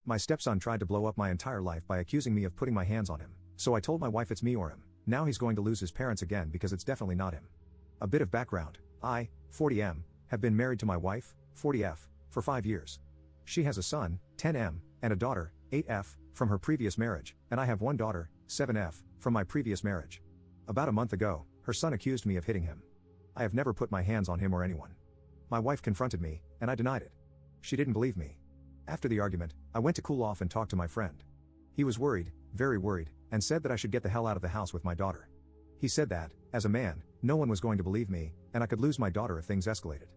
My stepson tried to blow up my entire life by accusing me of putting my hands on him, so I told my wife it's me or him. Now he's going to lose his parents again because it's definitely not him. A bit of background: I, 40M, have been married to my wife, 40F, for 5 years. She has a son, 10M, and a daughter, 8F, from her previous marriage, and I have one daughter, 7F, from my previous marriage. About a month ago, her son accused me of hitting him. I have never put my hands on him or anyone. My wife confronted me, and I denied it. She didn't believe me. After the argument, I went to cool off and talk to my friend. He was worried, very worried, and said that I should get the hell out of the house with my daughter. He said that, as a man, no one was going to believe me, and I could lose my daughter if things escalated.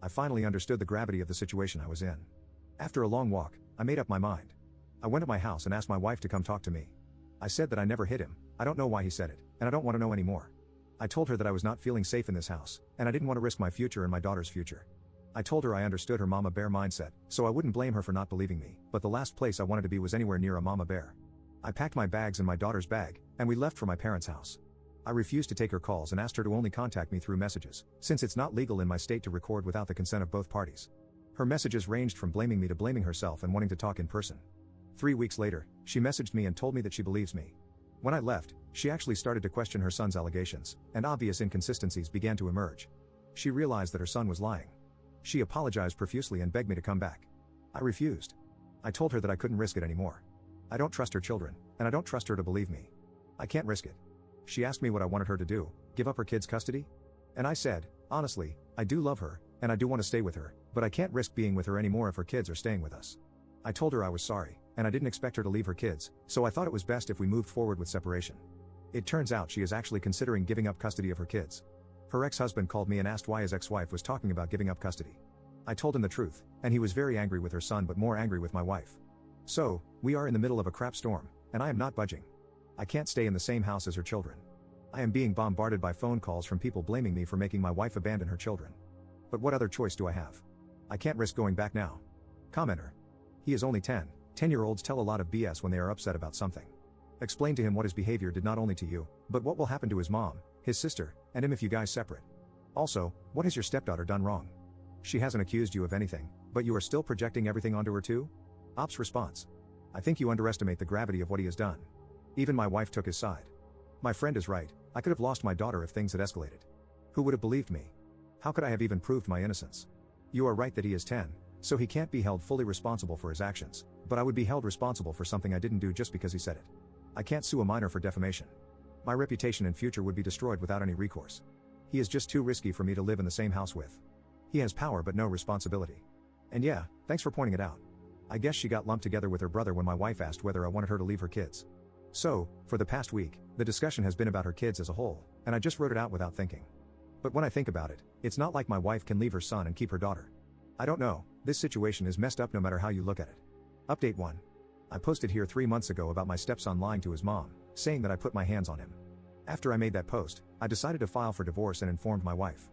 I finally understood the gravity of the situation I was in. After a long walk, I made up my mind. I went to my house and asked my wife to come talk to me. I said that I never hit him, I don't know why he said it, and I don't want to know anymore. I told her that I was not feeling safe in this house, and I didn't want to risk my future and my daughter's future. I told her I understood her mama bear mindset, so I wouldn't blame her for not believing me, but the last place I wanted to be was anywhere near a mama bear. I packed my bags and my daughter's bag, and we left for my parents' house. I refused to take her calls and asked her to only contact me through messages, since it's not legal in my state to record without the consent of both parties. Her messages ranged from blaming me to blaming herself and wanting to talk in person. 3 weeks later, she messaged me and told me that she believes me. When I left, she actually started to question her son's allegations, and obvious inconsistencies began to emerge. She realized that her son was lying. She apologized profusely and begged me to come back. I refused. I told her that I couldn't risk it anymore. I don't trust her children, and I don't trust her to believe me. I can't risk it. She asked me what I wanted her to do, give up her kids' custody? And I said, honestly, I do love her, and I do want to stay with her, but I can't risk being with her anymore if her kids are staying with us. I told her I was sorry, and I didn't expect her to leave her kids, so I thought it was best if we moved forward with separation. It turns out she is actually considering giving up custody of her kids. Her ex-husband called me and asked why his ex-wife was talking about giving up custody. I told him the truth, and he was very angry with her son but more angry with my wife. So, we are in the middle of a crap storm, and I am not budging. I can't stay in the same house as her children. I am being bombarded by phone calls from people blaming me for making my wife abandon her children. But what other choice do I have? I can't risk going back now. Commenter. He is only 10. 10-year-olds tell a lot of BS when they are upset about something. Explain to him what his behavior did not only to you, but what will happen to his mom, his sister, and him if you guys separate. Also, what has your stepdaughter done wrong? She hasn't accused you of anything, but you are still projecting everything onto her too? Ops response. I think you underestimate the gravity of what he has done. Even my wife took his side. My friend is right, I could have lost my daughter if things had escalated. Who would have believed me? How could I have even proved my innocence? You are right that he is 10, so he can't be held fully responsible for his actions, but I would be held responsible for something I didn't do just because he said it. I can't sue a minor for defamation. My reputation and future would be destroyed without any recourse. He is just too risky for me to live in the same house with. He has power but no responsibility. And yeah, thanks for pointing it out. I guess she got lumped together with her brother when my wife asked whether I wanted her to leave her kids. So, for the past week, the discussion has been about her kids as a whole, and I just wrote it out without thinking. But when I think about it, it's not like my wife can leave her son and keep her daughter. I don't know, this situation is messed up no matter how you look at it. Update 1. I posted here 3 months ago about my stepson lying to his mom, saying that I put my hands on him. After I made that post, I decided to file for divorce and informed my wife.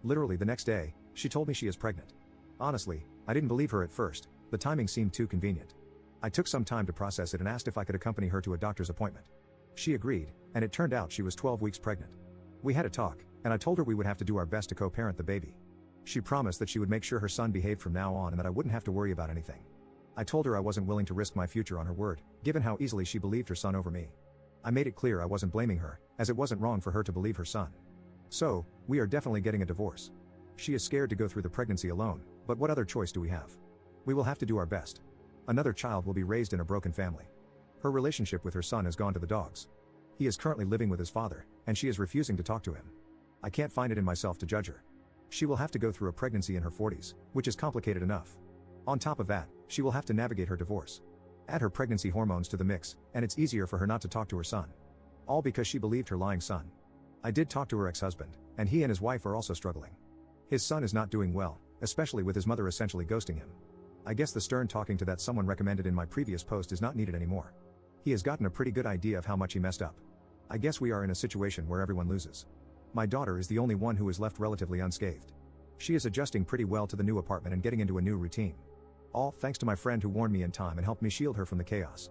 Literally the next day, she told me she is pregnant. Honestly, I didn't believe her at first, the timing seemed too convenient. I took some time to process it and asked if I could accompany her to a doctor's appointment. She agreed, and it turned out she was 12 weeks pregnant. We had a talk, and I told her we would have to do our best to co-parent the baby. She promised that she would make sure her son behaved from now on and that I wouldn't have to worry about anything. I told her I wasn't willing to risk my future on her word, given how easily she believed her son over me. I made it clear I wasn't blaming her, as it wasn't wrong for her to believe her son. So, we are definitely getting a divorce. She is scared to go through the pregnancy alone, but what other choice do we have? We will have to do our best. Another child will be raised in a broken family. Her relationship with her son has gone to the dogs. He is currently living with his father, and she is refusing to talk to him. I can't find it in myself to judge her. She will have to go through a pregnancy in her 40s, which is complicated enough. On top of that, she will have to navigate her divorce. Add her pregnancy hormones to the mix, and it's easier for her not to talk to her son. All because she believed her lying son. I did talk to her ex-husband, and he and his wife are also struggling. His son is not doing well, especially with his mother essentially ghosting him. I guess the stern talking to that someone recommended in my previous post is not needed anymore. He has gotten a pretty good idea of how much he messed up. I guess we are in a situation where everyone loses. My daughter is the only one who is left relatively unscathed. She is adjusting pretty well to the new apartment and getting into a new routine. All thanks to my friend who warned me in time and helped me shield her from the chaos.